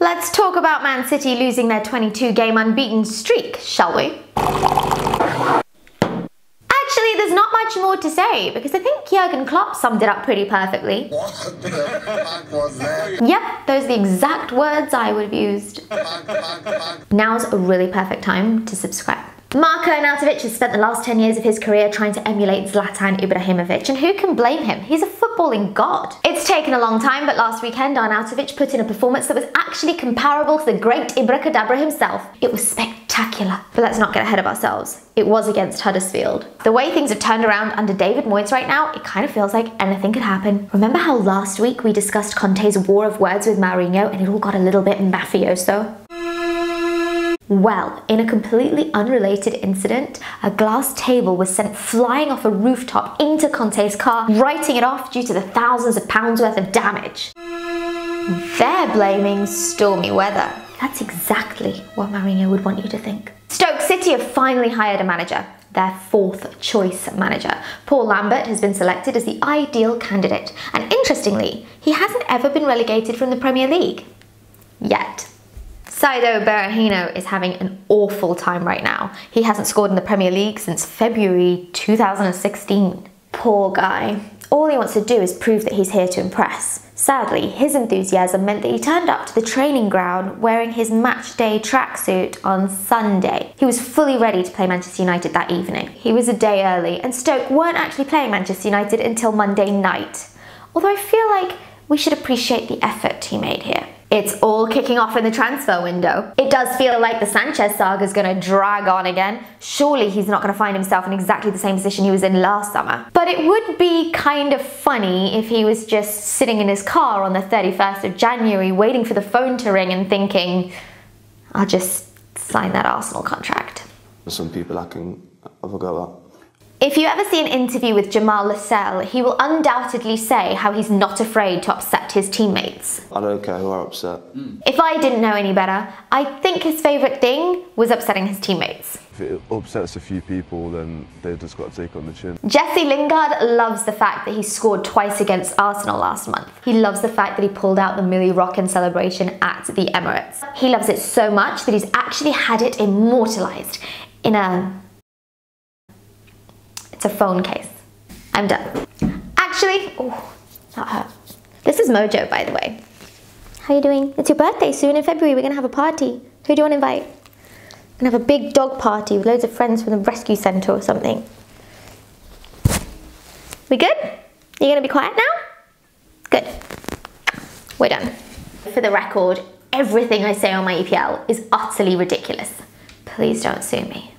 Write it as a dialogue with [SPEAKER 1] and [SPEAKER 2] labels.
[SPEAKER 1] Let's talk about Man City losing their 22-game unbeaten streak, shall we? Actually, there's not much more to say because I think Jurgen Klopp summed it up pretty perfectly.
[SPEAKER 2] What the fuck was that?
[SPEAKER 1] Yep, those are the exact words I would have used. Now's a really perfect time to subscribe. Marko Arnautovic has spent the last 10 years of his career trying to emulate Zlatan Ibrahimovic, and who can blame him? He's a footballing god. It's taken a long time, but last weekend Arnautovic put in a performance that was actually comparable to the great Ibracadabra himself. It was spectacular. But let's not get ahead of ourselves. It was against Huddersfield. The way things have turned around under David Moyes right now, it kind of feels like anything could happen. Remember how last week we discussed Conte's war of words with Mourinho and it all got a little bit mafioso? Well, in a completely unrelated incident, a glass table was sent flying off a rooftop into Conte's car, writing it off due to the thousands of pounds worth of damage. They're blaming stormy weather. That's exactly what Mourinho would want you to think. Stoke City have finally hired a manager, their fourth choice manager. Paul Lambert has been selected as the ideal candidate, and interestingly, he hasn't ever been relegated from the Premier League. Yet. Saido Berahino is having an awful time right now. He hasn't scored in the Premier League since February 2016. Poor guy. All he wants to do is prove that he's here to impress. Sadly, his enthusiasm meant that he turned up to the training ground wearing his match day tracksuit on Sunday. He was fully ready to play Manchester United that evening. He was a day early, and Stoke weren't actually playing Manchester United until Monday night. Although I feel like we should appreciate the effort he made here. It's all kicking off in the transfer window. It does feel like the Sanchez saga is going to drag on again. Surely he's not going to find himself in exactly the same position he was in last summer. But it would be kind of funny if he was just sitting in his car on the 31st of January waiting for the phone to ring and thinking, I'll just sign that Arsenal contract.
[SPEAKER 3] There's some people I forgot that.
[SPEAKER 1] If you ever see an interview with Jamaal Lascelles, he will undoubtedly say how he's not afraid to upset his teammates.
[SPEAKER 3] I don't care who are upset.
[SPEAKER 1] If I didn't know any better, I think his favourite thing was upsetting his teammates.
[SPEAKER 4] If it upsets a few people, then they just got to take on the chin.
[SPEAKER 1] Jesse Lingard loves the fact that he scored twice against Arsenal last month. He loves the fact that he pulled out the Millie Rockin celebration at the Emirates. He loves it so much that he's actually had it immortalised in it's a phone case. I'm done. Actually, oh, that hurt. This is Mojo, by the way. How you doing? It's your birthday soon in February. We're gonna have a party. Who do you want to invite? We're gonna have a big dog party with loads of friends from the rescue centre or something. We good? You gonna be quiet now? Good. We're done. For the record, everything I say on my EPL is utterly ridiculous. Please don't sue me.